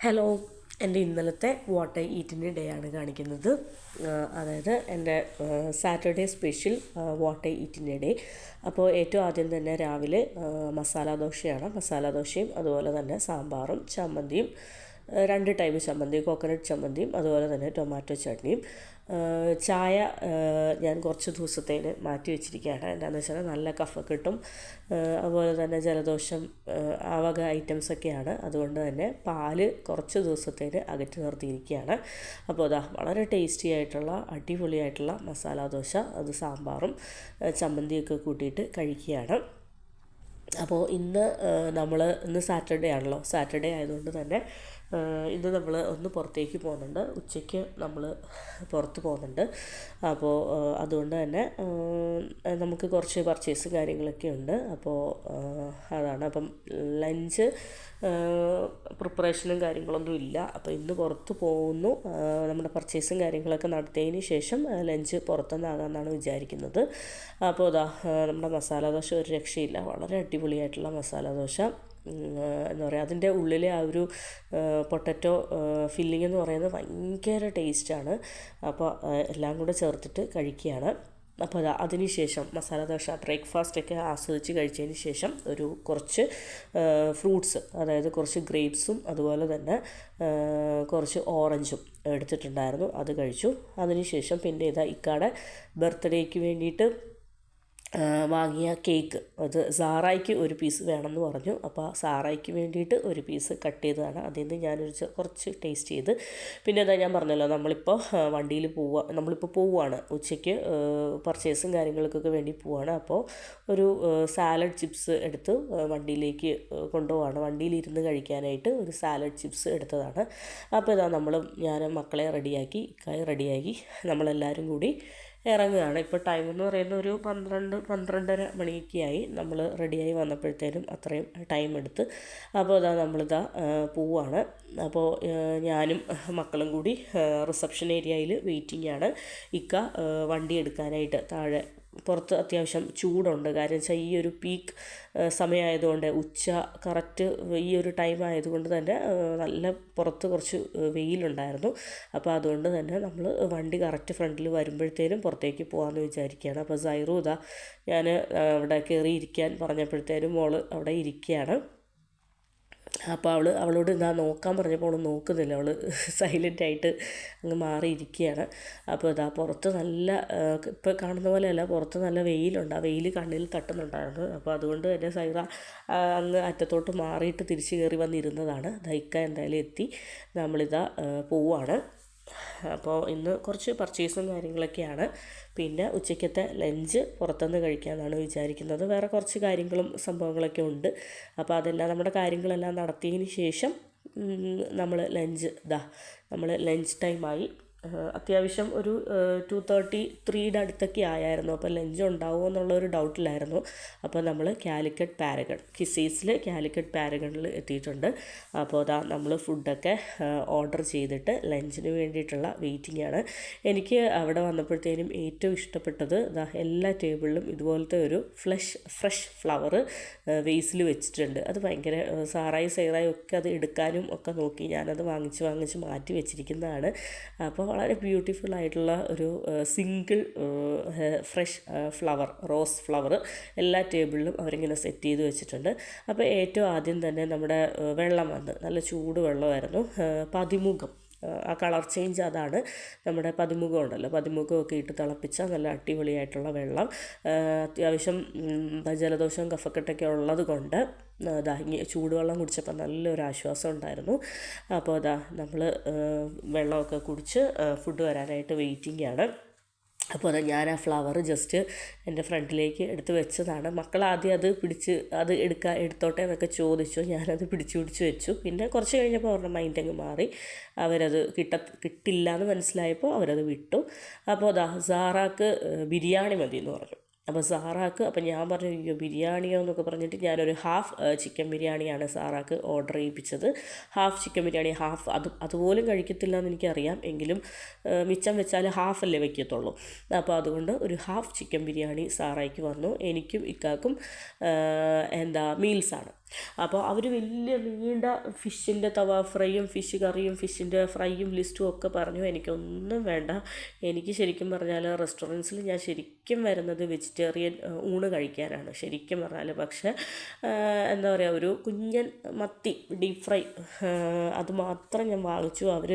Hello, എൻ്റെ ഇന്നലത്തെ what I ഈറ്റിൻ്റെ ഡേ ആണ് കാണിക്കുന്നത്. അതായത് എൻ്റെ സാറ്റർഡേ സ്പെഷ്യൽ വാട്ട് ഐ ഈറ്റിൻ്റെ ഡേ. അപ്പോൾ ഏറ്റവും ആദ്യം തന്നെ രാവിലെ മസാല ദോശയും അതുപോലെ തന്നെ സാമ്പാറും ചമ്മന്തിയും, 2 ടൈപ്പ് ചമ്മന്തി, കോക്കനട്ട് ചമ്മന്തിയും അതുപോലെ തന്നെ ടൊമാറ്റോ ചട്നിയും. ചായ ഞാൻ കുറച്ച് ദിവസത്തേന് മാറ്റി വെച്ചിരിക്കുകയാണ്. എന്താണെന്ന് വെച്ചാൽ നല്ല കഫക്കെട്ടും അതുപോലെ തന്നെ ജലദോഷം ആ വക ഐറ്റംസൊക്കെയാണ്. അതുകൊണ്ട് തന്നെ പാല് കുറച്ച് ദിവസത്തേന് അകറ്റി നിർത്തിയിരിക്കുകയാണ്. അപ്പോൾ അതാ വളരെ ടേസ്റ്റി ആയിട്ടുള്ള അടിപൊളിയായിട്ടുള്ള മസാല ദോശ, അത് സാമ്പാറും ചമ്മന്തിയൊക്കെ കൂട്ടിയിട്ട് കഴിക്കുകയാണ്. അപ്പോൾ ഇന്ന് സാറ്റർഡേ ആണല്ലോ. സാറ്റർഡേ ആയതുകൊണ്ട് തന്നെ ഇന്ന് നമ്മൾ ഒന്ന് പുറത്തേക്ക് പോകുന്നുണ്ട്. ഉച്ചയ്ക്ക് നമ്മൾ പുറത്ത് പോകുന്നുണ്ട്. അപ്പോൾ അതുകൊണ്ട് തന്നെ നമുക്ക് കുറച്ച് പർച്ചേസ് കാര്യങ്ങളൊക്കെ ഉണ്ട്. അപ്പോൾ അതാണ്. അപ്പം ലഞ്ച് പ്രിപ്പറേഷനും കാര്യങ്ങളൊന്നും ഇല്ല. അപ്പോൾ ഇന്ന് പുറത്ത് പോകുന്നു. നമ്മുടെ പർച്ചേസും കാര്യങ്ങളൊക്കെ നടത്തിയതിന് ശേഷം ലഞ്ച് പുറത്തുനിന്നാകാമെന്നാണ് വിചാരിക്കുന്നത്. അപ്പോൾ നമ്മുടെ മസാല ദോശ ഒരു രക്ഷയില്ല. വളരെ അടിപൊളിയായിട്ടുള്ള മസാല ദോശ. എന്താ പറയുക, അതിൻ്റെ ഉള്ളിലെ ആ ഒരു പൊട്ടറ്റോ ഫില്ലിംഗ് എന്ന് പറയുന്നത് ഭയങ്കര ടേസ്റ്റാണ്. അപ്പോൾ എല്ലാം കൂടെ ചേർത്തിട്ട് കഴിക്കുകയാണ്. അപ്പോൾ അതിന് ശേഷം മസാല ദോശ ബ്രേക്ക്ഫാസ്റ്റൊക്കെ ആസ്വദിച്ച് കഴിച്ചതിന് ശേഷം കുറച്ച് ഫ്രൂട്ട്സ്, അതായത് കുറച്ച് ഗ്രേപ്സും അതുപോലെ തന്നെ കുറച്ച് ഓറഞ്ചും എടുത്തിട്ടുണ്ടായിരുന്നു. അത് കഴിച്ചു. അതിന് ശേഷം പിന്നെ ഇക്കാടെ ബർത്ത്ഡേക്ക് വേണ്ടിയിട്ട് വാങ്ങിയ കേക്ക്, അത് സാറായിക്ക് ഒരു പീസ് വേണമെന്ന് പറഞ്ഞു. അപ്പോൾ സാറായിക്ക് വേണ്ടിയിട്ട് ഒരു പീസ് കട്ട് ചെയ്തതാണ്. അതിൽ നിന്ന് ഞാനൊരു കുറച്ച് ടേസ്റ്റ് ചെയ്ത്. പിന്നെ ഞാൻ പറഞ്ഞല്ലോ, നമ്മളിപ്പോൾ പോവുകയാണ്. ഉച്ചയ്ക്ക് പർച്ചേസും കാര്യങ്ങൾക്കൊക്കെ വേണ്ടി പോവുകയാണ്. അപ്പോൾ ഒരു സാലഡ് ചിപ്സ് എടുത്ത് വണ്ടിയിലേക്ക് കൊണ്ടുപോവാണ്. വണ്ടിയിലിരുന്ന് കഴിക്കാനായിട്ട് ഒരു സാലഡ് ചിപ്സ് എടുത്തതാണ്. അപ്പോൾ ഞാൻ മക്കളെ റെഡിയാക്കി നമ്മളെല്ലാവരും കൂടി ഇറങ്ങുകയാണ്. ഇപ്പോൾ ടൈം എന്ന് പറയുന്നത് ഒരു 12-12:30 മണിയൊക്കെയായി. നമ്മൾ റെഡിയായി വന്നപ്പോഴത്തേനും അത്രയും ടൈം എടുത്ത്. അപ്പോൾ പോവുകയാണ്. അപ്പോൾ ഞാനും മക്കളും കൂടി റിസപ്ഷൻ ഏരിയയിൽ വെയിറ്റിംഗ് ആണ്. വണ്ടി എടുക്കാനായിട്ട് താഴെ പുറത്ത് അത്യാവശ്യം ചൂടുണ്ട്. കാരണം വെച്ചാൽ ഈ ഒരു പീക്ക് സമയമായതുകൊണ്ട്, ഉച്ച കറക്റ്റ് ഈ ഒരു ടൈം ആയതുകൊണ്ട് തന്നെ നല്ല പുറത്ത് കുറച്ച് വെയിലുണ്ടായിരുന്നു. അപ്പോൾ അതുകൊണ്ട് തന്നെ നമ്മൾ വണ്ടി കറക്റ്റ് ഫ്രണ്ടിൽ വരുമ്പോഴത്തേനും പുറത്തേക്ക് പോകാമെന്ന് വിചാരിക്കുകയാണ്. അപ്പോൾ സൈറു ഞാൻ അവിടെ കയറി ഇരിക്കാൻ പറഞ്ഞപ്പോഴത്തേനും മോൾ അവിടെ ഇരിക്കുകയാണ്. അപ്പോൾ അവളോട് നോക്കാൻ പറഞ്ഞപ്പോൾ അവൾ നോക്കുന്നില്ല. അവൾ സൈലൻ്റായിട്ട് അങ്ങ് മാറിയിരിക്കുകയാണ്. അപ്പോൾ പുറത്ത് ഇപ്പോൾ കാണുന്ന പോലെയല്ല, പുറത്ത് നല്ല വെയിലുണ്ട്. ആ വെയിൽ കണ്ണിൽ തട്ടുന്നുണ്ടായിരുന്നു. അപ്പോൾ അതുകൊണ്ട് തന്നെ സൈറ അങ്ങ് അറ്റത്തോട്ട് മാറിയിട്ട് തിരിച്ച് കയറി വന്നിരുന്നതാണ്. ഇക്ക എന്തായാലും എത്തി. പോവുകയാണ്. അപ്പോൾ ഇന്ന് കുറച്ച് പർച്ചേസും കാര്യങ്ങളൊക്കെയാണ്. പിന്നെ ഉച്ചയ്ക്കത്തെ ലഞ്ച് പുറത്തുനിന്ന് കഴിക്കാമെന്നാണ് വിചാരിക്കുന്നത്. വേറെ കുറച്ച് കാര്യങ്ങളും സംഭവങ്ങളൊക്കെ ഉണ്ട്. അപ്പോൾ അതെല്ലാം നമ്മുടെ കാര്യങ്ങളെല്ലാം നടത്തിയതിന് ശേഷം നമ്മൾ ലഞ്ച് ടൈമായി. അത്യാവശ്യം ഒരു 2:30-3 അടുത്തൊക്കെ ആയായിരുന്നു. അപ്പോൾ ലഞ്ച് ഉണ്ടാവുമോ എന്നുള്ളൊരു ഡൗട്ടിലായിരുന്നു. അപ്പോൾ നമ്മൾ കാലിക്കറ്റ് പാരഗൺ, കിസീസിൽ കാലിക്കറ്റ് പാരഗണിൽ എത്തിയിട്ടുണ്ട്. അപ്പോൾ നമ്മൾ ഫുഡൊക്കെ ഓർഡർ ചെയ്തിട്ട് ലഞ്ചിന് വേണ്ടിയിട്ടുള്ള വെയിറ്റിംഗ് ആണ്. എനിക്ക് അവിടെ വന്നപ്പോഴത്തേനും ഏറ്റവും ഇഷ്ടപ്പെട്ടത് എല്ലാ ടേബിളിലും ഇതുപോലത്തെ ഒരു ഫ്രഷ് ഫ്ലവർ വേസിൽ വെച്ചിട്ടുണ്ട്. അത് ഭയങ്കര സൈറായും ഒക്കെ അത് എടുക്കാനും ഒക്കെ നോക്കി. ഞാനത് വാങ്ങിച്ച് മാറ്റി വെച്ചിരിക്കുന്നതാണ്. അപ്പോൾ വളരെ ബ്യൂട്ടിഫുൾ ആയിട്ടുള്ള ഒരു സിംഗിൾ ഫ്രഷ് റോസ് ഫ്ലവർ എല്ലാ ടേബിളിലും അവരിങ്ങനെ സെറ്റ് ചെയ്ത് വെച്ചിട്ടുണ്ട്. അപ്പോൾ ഏറ്റവും ആദ്യം തന്നെ നമ്മുടെ വെള്ളം നല്ല ചൂട് വെള്ളമായിരുന്നു. പതിമുഖം, ആ കളർ ചേഞ്ച് അതാണ്. നമ്മുടെ പതിമുഖം ഉണ്ടല്ലോ, പതിമുഖമൊക്കെ ഇട്ട് തിളപ്പിച്ച നല്ല അടിപൊളിയായിട്ടുള്ള വെള്ളം. അത്യാവശ്യം ജലദോഷവും കഫക്കെട്ടൊക്കെ ഉള്ളത് കൊണ്ട് ചൂടുവെള്ളം കുടിച്ചപ്പോൾ നല്ലൊരു ആശ്വാസം ഉണ്ടായിരുന്നു. അപ്പോൾ നമ്മൾ വെള്ളമൊക്കെ കുടിച്ച് ഫുഡ് വരാനായിട്ട് വെയിറ്റിംഗ് ആണ്. അപ്പോൾ ഞാൻ ആ ഫ്ലവർ ജസ്റ്റ് എൻ്റെ ഫ്രണ്ടിലേക്ക് എടുത്ത് വെച്ചതാണ്. മക്കൾ ആദ്യം അത് എടുത്തോട്ടെ എന്നൊക്കെ ചോദിച്ചു. ഞാനത് പിടിച്ച് വെച്ചു. പിന്നെ കുറച്ച് കഴിഞ്ഞപ്പോൾ അവരുടെ മൈൻഡ് അങ്ങ് മാറി. അവരത് കിട്ടില്ല എന്ന് മനസ്സിലായപ്പോൾ അവരത് വിട്ടു. അപ്പോൾ സാറാക്ക് ബിരിയാണി മതി എന്ന് പറഞ്ഞു. അപ്പോൾ ഞാൻ പറഞ്ഞു, ബിരിയാണിയോ എന്നൊക്കെ പറഞ്ഞിട്ട് ഞാനൊരു ഹാഫ് ചിക്കൻ ബിരിയാണിയാണ് സാറാക്ക് ഓർഡർ ചെയ്യിപ്പിച്ചത്. ഹാഫ് ചിക്കൻ ബിരിയാണി, അതുപോലും കഴിക്കത്തില്ല എന്ന് എനിക്കറിയാം. എങ്കിലും മിച്ചം വെച്ചാൽ ഹാഫല്ലേ വയ്ക്കത്തുള്ളൂ. അപ്പോൾ അതുകൊണ്ട് ഒരു ഹാഫ് ചിക്കൻ ബിരിയാണി സാറായിക്ക് വന്നു. എനിക്കും ഇക്കാക്കും മീൽസാണ്. അപ്പോൾ അവർ വലിയ നീണ്ട ഫിഷിൻ്റെ തവ ഫ്രൈയും ഫിഷ് കറിയും ഫിഷിൻ്റെ ഫ്രൈയും ലിസ്റ്റും ഒക്കെ പറഞ്ഞു. എനിക്കൊന്നും വേണ്ട. എനിക്ക് ശരിക്കും പറഞ്ഞാൽ റെസ്റ്റോറൻറ്റ്സിൽ ഞാൻ ശരിക്കും വരുന്നത് വെജിറ്റേറിയൻ ഊണ് കഴിക്കാനാണ് ശരിക്കും പറഞ്ഞാൽ. പക്ഷേ എന്താ പറയുക, ഒരു കുഞ്ഞൻ മത്തി ഡീപ്പ് ഫ്രൈ അത് മാത്രം ഞാൻ വാങ്ങിച്ചു. അവർ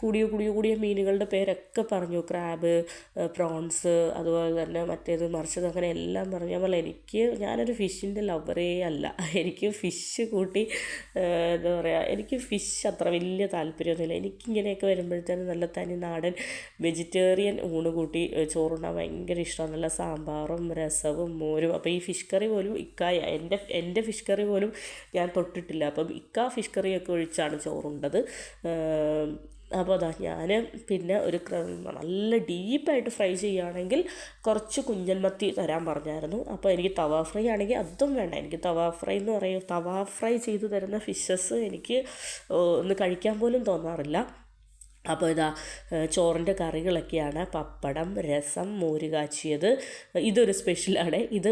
കൂടിയ മീനുകളുടെ പേരൊക്കെ പറഞ്ഞു. ക്രാബ്, പ്രോൺസ്, അതുപോലെ തന്നെ മറ്റേത് മറിച്ചത്, അങ്ങനെ എല്ലാം പറഞ്ഞു. ഞാൻ പറഞ്ഞാൽ ഞാനൊരു ഫിഷിൻ്റെ ലവറേ അല്ല. എനിക്ക് ഫിഷ് കൂട്ടി എന്താ പറയുക, എനിക്ക് ഫിഷ് അത്ര വലിയ താല്പര്യമൊന്നുമില്ല. എനിക്കിങ്ങനെയൊക്കെ വരുമ്പോഴത്തേനും നല്ല തനി നാടൻ വെജിറ്റേറിയൻ ഊണ് കൂട്ടി ചോറുണ്ടാൻ ഭയങ്കര ഇഷ്ടമാണ്. നല്ല സാമ്പാറും രസവും മോരും. അപ്പോൾ ഈ ഫിഷ് കറി പോലും എൻ്റെ ഫിഷ് കറി പോലും ഞാൻ തൊട്ടിട്ടില്ല. അപ്പം ഫിഷ് കറിയൊക്കെ ഒഴിച്ചാണ് ചോറുണ്ടത്. അപ്പോൾ അതാ ഞാൻ പിന്നെ നല്ല ഡീപ്പായിട്ട് ഫ്രൈ ചെയ്യുകയാണെങ്കിൽ കുറച്ച് കുഞ്ഞൻ മത്തി തരാൻ പറഞ്ഞായിരുന്നു. അപ്പോൾ എനിക്ക് തവ ഫ്രൈ ആണെങ്കിൽ അതും വേണ്ട. എനിക്ക് തവ ഫ്രൈ ചെയ്ത് തരുന്ന ഫിഷസ് എനിക്ക് ഒന്ന് കഴിക്കാൻ പോലും തോന്നാറില്ല. അപ്പോൾ ഇതാ ചോറിൻ്റെ കറികളൊക്കെയാണ്. പപ്പടം, രസം, മോര് കാച്ചിയത്. ഇതൊരു സ്പെഷ്യലാണ്. ഇത്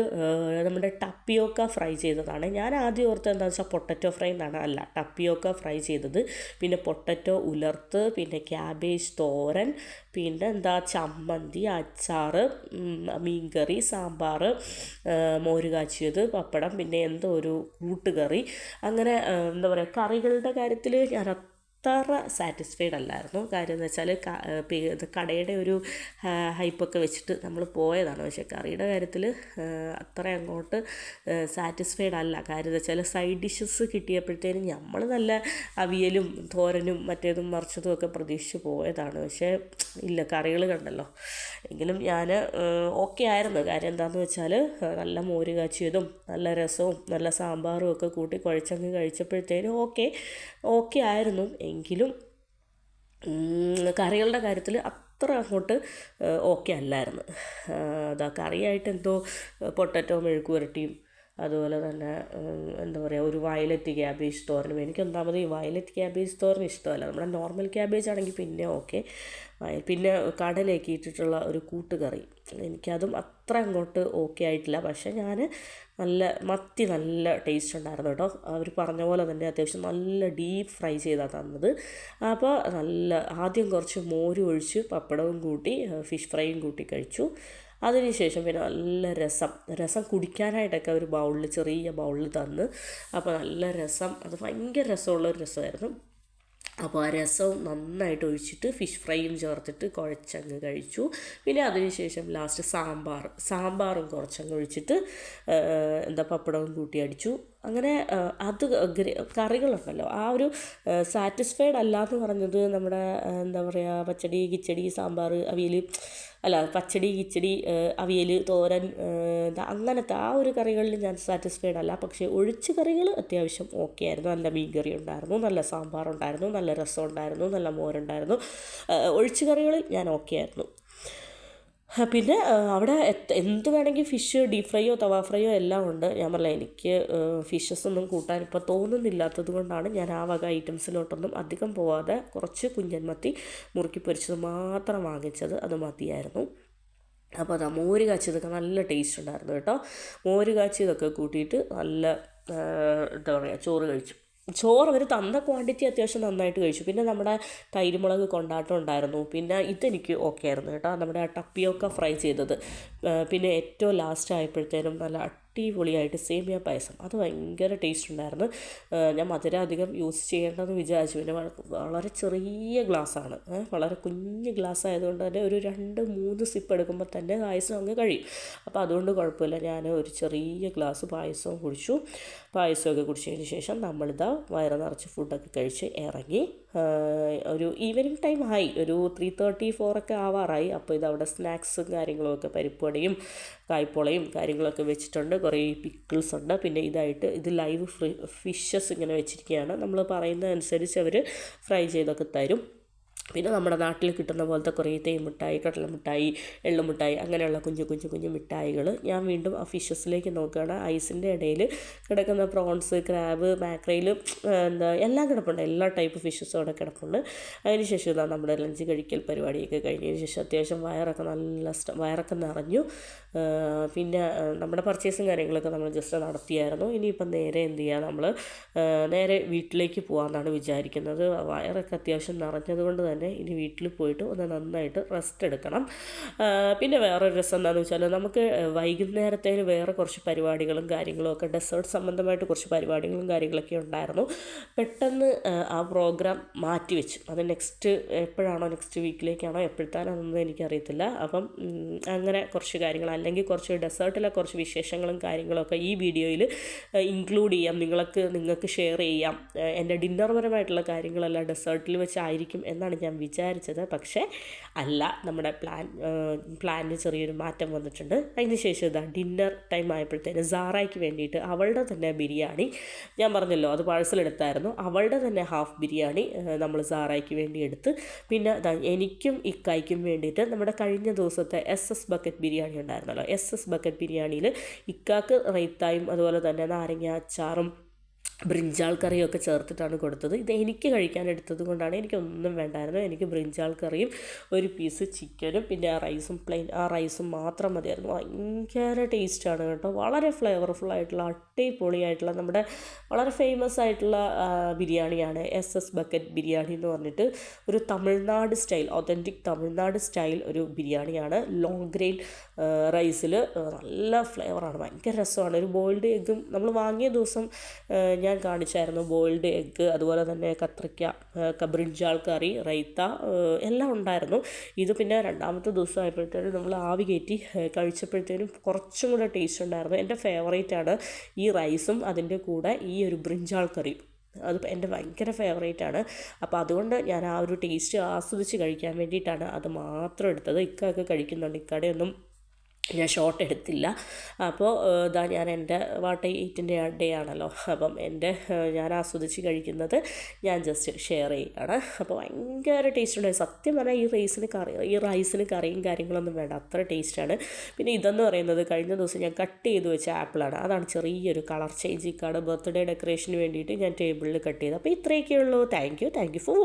നമ്മുടെ ടപ്പിയോക്ക ഫ്രൈ ചെയ്തതാണ്. ഞാൻ ആദ്യം ഓർത്തത് എന്താണെന്ന് വെച്ചാൽ പൊട്ടറ്റോ ഫ്രൈ എന്നാണ്. അല്ല, ടപ്പിയോക്ക ഫ്രൈ ചെയ്തത്. പിന്നെ പൊട്ടറ്റോ ഉലർത്ത്, പിന്നെ ക്യാബേജ് തോരൻ, പിന്നെ ചമ്മന്തി, അച്ചാറ്, മീൻകറി, സാമ്പാർ, മോര് കാച്ചിയത്, പപ്പടം, പിന്നെ എന്തോ ഒരു കൂട്ടുകറി. അങ്ങനെ എന്താ പറയുക, കറികളുടെ കാര്യത്തിൽ ഞാൻ അത്ര സാറ്റിസ്ഫൈഡ് അല്ലായിരുന്നു. കാര്യം എന്ന് വെച്ചാൽ കടയുടെ ഒരു ഹൈപ്പൊക്കെ വെച്ചിട്ട് നമ്മൾ പോയതാണ്. പക്ഷേ കറിയുടെ കാര്യത്തിൽ അത്ര അങ്ങോട്ട് സാറ്റിസ്ഫൈഡ് അല്ല. കാര്യം എന്ന് വെച്ചാൽ സൈഡ് ഡിഷസ് കിട്ടിയപ്പോഴത്തേനും നമ്മൾ നല്ല അവിയലും തോരനും മറ്റേതും മറിച്ചതും ഒക്കെ പ്രതീക്ഷിച്ച് പോയതാണ്. പക്ഷേ ഇല്ല, കറികൾ കണ്ടല്ലോ. എങ്കിലും ഞാൻ ഓക്കെ ആയിരുന്നു. കാര്യം എന്താണെന്ന് വെച്ചാൽ നല്ല മോര് കാച്ചിയതും നല്ല രസവും നല്ല സാമ്പാറും ഒക്കെ കൂട്ടി കുഴച്ചങ്ങ് കഴിച്ചപ്പോഴത്തേനും ഓക്കെ ആയിരുന്നു. എങ്കിലും കറികളുടെ കാര്യത്തിൽ അത്ര അങ്ങോട്ട് ഓക്കെ അല്ലായിരുന്നു. കറിയായിട്ട് എന്തോ പൊട്ടറ്റോ മെഴുക്ക് പുരട്ടിയും അതുപോലെ തന്നെ എന്താ പറയുക, ഒരു വയലറ്റ് ക്യാബേജ് തോരനും. എനിക്ക് ഒന്നാമത് ഈ വയലറ്റ് ക്യാബേജ് തോരൻ ഇഷ്ടമല്ല. നമ്മുടെ നോർമൽ ക്യാബേജ് ആണെങ്കിൽ പിന്നെ ഓക്കെ. പിന്നെ കടലയൊക്കെ ഇട്ടിട്ടുള്ള ഒരു കൂട്ടുകറി, എനിക്കതും അത്ര അങ്ങോട്ട് ഓക്കെ ആയിട്ടില്ല. പക്ഷേ ഞാൻ മത്തി നല്ല ടേസ്റ്റ് ഉണ്ടായിരുന്നു കേട്ടോ. അവർ പറഞ്ഞ പോലെ തന്നെ അത്യാവശ്യം നല്ല ഡീപ്പ് ഫ്രൈ ചെയ്താണ് തന്നത്. അപ്പോൾ ആദ്യം കുറച്ച് മോരും ഒഴിച്ച് പപ്പടവും കൂട്ടി ഫിഷ് ഫ്രൈയും കൂട്ടി കഴിച്ചു. അതിനുശേഷം പിന്നെ നല്ല രസം കുടിക്കാനായിട്ടൊക്കെ ഒരു ചെറിയ ബൗളിൽ തന്ന്. അപ്പോൾ നല്ല രസം, അത് ഭയങ്കര രസമുള്ളൊരു രസമായിരുന്നു. അപ്പോൾ ആ രസവും നന്നായിട്ട് ഒഴിച്ചിട്ട് ഫിഷ് ഫ്രൈയും ചേർത്തിട്ട് കുഴച്ചങ്ങ് കഴിച്ചു. പിന്നെ അതിനുശേഷം ലാസ്റ്റ് സാമ്പാറും കുറച്ചങ്ങ് ഒഴിച്ചിട്ട് പപ്പടവും കൂട്ടി അടിച്ചു. അങ്ങനെ അത് കറികളുണ്ടല്ലോ, ആ ഒരു സാറ്റിസ്ഫൈഡ് അല്ല എന്ന് പറഞ്ഞത് നമ്മുടെ എന്താ പറയുക, പച്ചടി, കിച്ചടി, സാമ്പാർ, അവിയൽ, പച്ചടി, കിച്ചടി, അവിയൽ, തോരൻ, അങ്ങനത്തെ ആ ഒരു കറികളിൽ ഞാൻ സാറ്റിസ്ഫൈഡ് അല്ല. പക്ഷേ ഒഴിച്ച് കറികൾ അത്യാവശ്യം ഓക്കെ ആയിരുന്നു. നല്ല മീൻ കറി ഉണ്ടായിരുന്നു, നല്ല സാമ്പാറുണ്ടായിരുന്നു, നല്ല രസം ഉണ്ടായിരുന്നു, നല്ല മോരുണ്ടായിരുന്നു. ഒഴിച്ച് കറികളിൽ ഞാൻ ഓക്കെ ആയിരുന്നു. പിന്നെ അവിടെ എന്ത് വേണമെങ്കിൽ ഫിഷ് ഡീപ്പ് ഫ്രൈയോ തവ ഫ്രൈയോ എല്ലാം ഉണ്ട്. ഞാൻ പറഞ്ഞില്ല, എനിക്ക് ഫിഷസ് ഒന്നും കൂട്ടാൻ ഇപ്പോൾ തോന്നുന്നില്ലാത്തത് കൊണ്ടാണ് ഞാൻ ആ വക ഐറ്റംസിലോട്ടൊന്നും അധികം പോവാതെ കുറച്ച് കുഞ്ഞൻ മത്തി മുറുക്കി പൊരിച്ചത് മാത്രം വാങ്ങിച്ചത്. അത് മതിയായിരുന്നു. അപ്പോൾ മോര് കാച്ചിയതൊക്കെ നല്ല ടേസ്റ്റ് ഉണ്ടായിരുന്നു കേട്ടോ. മോര് കാച്ചിയതൊക്കെ കൂട്ടിയിട്ട് നല്ല എന്താ പറയുക, ചോറ് കഴിച്ചു. ചോറ് അവർ തന്ന ക്വാണ്ടിറ്റി അത്യാവശ്യം നന്നായിട്ട് കഴിച്ചു. പിന്നെ നമ്മുടെ തൈരുമുളക് കൊണ്ടാട്ടം ഉണ്ടായിരുന്നു. പിന്നെ ഇതെനിക്ക് ഓക്കെ ആയിരുന്നു കേട്ടോ, നമ്മുടെ ടപ്പിയോക്ക ഫ്രൈ ചെയ്തത്. പിന്നെ ഏറ്റവും ലാസ്റ്റ് ആയപ്പോഴത്തേനും നല്ല അടിപൊളിയായിട്ട് സേമിയ പായസം, അത് ഭയങ്കര ടേസ്റ്റ് ഉണ്ടായിരുന്നു. ഞാൻ മധുരം അധികം യൂസ് ചെയ്യേണ്ടതെന്ന് വിചാരിച്ചു. പിന്നെ വളരെ ചെറിയ ഗ്ലാസ്സാണ്, വളരെ കുഞ്ഞ് ഗ്ലാസ് ആയതുകൊണ്ട് തന്നെ ഒരു 2-3 സിപ്പ് എടുക്കുമ്പോൾ തന്നെ പായസം അങ്ങ് കഴിയും. അപ്പോൾ അതുകൊണ്ട് കുഴപ്പമില്ല, ഞാൻ ഒരു ചെറിയ ഗ്ലാസ് പായസവും കുടിച്ചു. പായസമൊക്കെ കുടിച്ചതിന് ശേഷം നമ്മളിതാ വയറ് നിറച്ച് ഫുഡൊക്കെ കഴിച്ച് ഇറങ്ങി. ഒരു ഈവനിങ് ടൈം ആയി, ഒരു 3:34 ആവാറായി. അപ്പോൾ ഇതവിടെ സ്നാക്സും കാര്യങ്ങളുമൊക്കെ, പരിപ്പുവടയും കായ്പോളയും കാര്യങ്ങളൊക്കെ വെച്ചിട്ടുണ്ട്. കുറേ പിക്കിൾസ് ഉണ്ട്. പിന്നെ ഇത് ലൈവ് ഫിഷസ് ഇങ്ങനെ വെച്ചിരിക്കുകയാണ്. നമ്മൾ പറയുന്നതനുസരിച്ച് അവർ ഫ്രൈ ചെയ്തൊക്കെ തരും. പിന്നെ നമ്മുടെ നാട്ടിൽ കിട്ടുന്ന പോലത്തെ കുറേ തേൻമിഠായി, കടലമിഠായി, എള്ളുമിഠായി അങ്ങനെയുള്ള കുഞ്ഞു മിഠായികൾ. ഞാൻ വീണ്ടും ആ ഫിഷസിലേക്ക് നോക്കുകയാണ്. ഐസിൻ്റെ ഇടയിൽ കിടക്കുന്ന പ്രോൺസ്, ക്രാബ്, മാക്രയിൽ എല്ലാം കിടപ്പുണ്ട്. എല്ലാ ടൈപ്പ് ഫിഷസും അവിടെ കിടപ്പുണ്ട്. അതിനുശേഷം ഇതാ നമ്മുടെ ലഞ്ച് കഴിക്കൽ പരിപാടിയൊക്കെ കഴിഞ്ഞതിന് ശേഷം അത്യാവശ്യം വയറൊക്കെ നിറഞ്ഞു. പിന്നെ നമ്മുടെ പർച്ചേസും കാര്യങ്ങളൊക്കെ നമ്മൾ ജസ്റ്റ് നടത്തിയായിരുന്നു. ഇനിയിപ്പം നേരെ എന്ത് ചെയ്യുക, നമ്മൾ നേരെ വീട്ടിലേക്ക് പോകാമെന്നാണ് വിചാരിക്കുന്നത്. വയറൊക്കെ അത്യാവശ്യം നിറഞ്ഞതുകൊണ്ട് തന്നെ ഇനി വീട്ടിൽ പോയിട്ട് ഒന്ന് നന്നായിട്ട് റെസ്റ്റ് എടുക്കണം. പിന്നെ വേറൊരു രസം എന്താണെന്ന് വെച്ചാൽ നമുക്ക് വൈകുന്നേരത്തേന് വേറെ കുറച്ച് പരിപാടികളും കാര്യങ്ങളും ഒക്കെ ഡെസേർട്ട് സംബന്ധമായിട്ട് കുറച്ച് പരിപാടികളും കാര്യങ്ങളൊക്കെ ഉണ്ടായിരുന്നു. പെട്ടെന്ന് ആ പ്രോഗ്രാം മാറ്റിവെച്ചു. അത് നെക്സ്റ്റ് വീക്കിലേക്കാണോ എപ്പോഴത്താണെന്നൊന്നും എനിക്കറിയത്തില്ല. അപ്പം അങ്ങനെ കുറച്ച് കാര്യങ്ങൾ, അല്ലെങ്കിൽ കുറച്ച് ഡെസേർട്ടിലെ കുറച്ച് വിശേഷങ്ങളും കാര്യങ്ങളൊക്കെ ഈ വീഡിയോയിൽ ഇൻക്ലൂഡ് ചെയ്യാം, നിങ്ങൾക്ക് ഷെയർ ചെയ്യാം. എൻ്റെ ഡിന്നർപരമായിട്ടുള്ള കാര്യങ്ങളെല്ലാം ഡെസേർട്ടിൽ വെച്ചായിരിക്കും എന്നാണ് ഞാൻ വിചാരിച്ചത്. പക്ഷേ അല്ല, നമ്മുടെ പ്ലാനിന് ചെറിയൊരു മാറ്റം വന്നിട്ടുണ്ട്. അതിന് ശേഷം ഇതാ ഡിന്നർ ടൈം ആയപ്പോഴത്തേന് സാറയ്ക്ക് വേണ്ടിയിട്ട് അവളുടെ തന്നെ ബിരിയാണി, ഞാൻ പറഞ്ഞല്ലോ അത് പാഴ്സൽ എടുത്തായിരുന്നു, അവളുടെ തന്നെ ഹാഫ് ബിരിയാണി നമ്മൾ സാറയ്ക്ക് വേണ്ടി എടുത്ത്, പിന്നെ എനിക്കും ഇക്കായ്ക്കും വേണ്ടിയിട്ട് നമ്മുടെ കഴിഞ്ഞ ദിവസത്തെ SS ബക്കറ്റ് ബിരിയാണി ഉണ്ടായിരുന്നല്ലോ, SS ബക്കറ്റ് ബിരിയാണിയിൽ ഇക്കാക്ക് റൈത്തായും അതുപോലെ തന്നെ നാരങ്ങ അച്ചാറും ബ്രിഞ്ചാൾ കറിയൊക്കെ ചേർത്തിട്ടാണ് കൊടുത്തത്. ഇത് എനിക്ക് കഴിക്കാൻ എടുത്തത് കൊണ്ടാണ്, എനിക്കൊന്നും വേണ്ടായിരുന്നു. എനിക്ക് ബ്രിഞ്ചാൾ കറിയും ഒരു പീസ് ചിക്കനും പിന്നെ ആ റൈസും മാത്രം മതിയായിരുന്നു. ഭയങ്കര ടേസ്റ്റാണ് കേട്ടോ, വളരെ ഫ്ലേവർഫുള്ളായിട്ടുള്ള അടിപൊളിയായിട്ടുള്ള നമ്മുടെ വളരെ ഫേമസ് ആയിട്ടുള്ള ബിരിയാണിയാണ് SS ബക്കറ്റ് ബിരിയാണി എന്ന് പറഞ്ഞിട്ട്. ഒരു Tamil Nadu style, authentic Tamil Nadu style ഒരു ബിരിയാണിയാണ്. ലോങ് ഗ്രെയിൻ റൈസിൽ നല്ല ഫ്ലേവറാണ്, ഭയങ്കര രസമാണ്. ഒരു ബോയിൽഡ് എഗ്ഗും നമ്മൾ വാങ്ങിയ ദിവസം ഞാൻ കാണിച്ചായിരുന്നു. ബോയിൽഡ് എഗ്ഗ്, അതുപോലെ തന്നെ കത്രിക്ക, ബ്രിഞ്ചാൾ കറി, റൈത്ത എല്ലാം ഉണ്ടായിരുന്നു. ഇത് പിന്നെ രണ്ടാമത്തെ ദിവസം ആയപ്പോഴത്തേനും നമ്മൾ ആവി കയറ്റി കഴിച്ചപ്പോഴത്തേനും കുറച്ചും കൂടെ ടേസ്റ്റ് ഉണ്ടായിരുന്നു. എൻ്റെ ഫേവറേറ്റാണ് ഈ റൈസും അതിൻ്റെ കൂടെ ഈ ഒരു ബ്രിഞ്ചാൾ കറിയും. അത് എൻ്റെ ഭയങ്കര ഫേവറേറ്റാണ്. അപ്പോൾ അതുകൊണ്ട് ഞാൻ ആ ഒരു ടേസ്റ്റ് ആസ്വദിച്ച് കഴിക്കാൻ വേണ്ടിയിട്ടാണ് അത് മാത്രം എടുത്തത്. ഇക്കൊക്കെ കഴിക്കുന്നുണ്ട്, ഇക്കടെ ഒന്നും ഞാൻ ഷോർട്ട് എടുത്തില്ല. അപ്പോൾ ഞാൻ എൻ്റെ വാട്ട് ഈറ്റിൻ്റെ ഡേ ആണല്ലോ, അപ്പം ഞാൻ ആസ്വദിച്ച് കഴിക്കുന്നത് ഞാൻ ജസ്റ്റ് ഷെയർ ചെയ്യുകയാണ്. അപ്പോൾ ഭയങ്കര ടേസ്റ്റ് ഉണ്ടായി സത്യം പറഞ്ഞാൽ. ഈ റൈസിന് കറിയും കാര്യങ്ങളൊന്നും വേണ്ട, അത്ര ടേസ്റ്റാണ്. പിന്നെ ഇതെന്ന് പറയുന്നത് കഴിഞ്ഞ ദിവസം ഞാൻ കട്ട് ചെയ്ത് വെച്ച ആപ്പിളാണ്. അതാണ് ചെറിയൊരു കളർ ചേഞ്ച് ഇക്കാട് ബർത്ത്ഡേ ഡെക്കറേഷന് വേണ്ടിയിട്ട് ഞാൻ ടേബിളിൽ കട്ട് ചെയ്തത്. അപ്പോൾ ഇത്രയൊക്കെയുള്ളൂ. Thank you for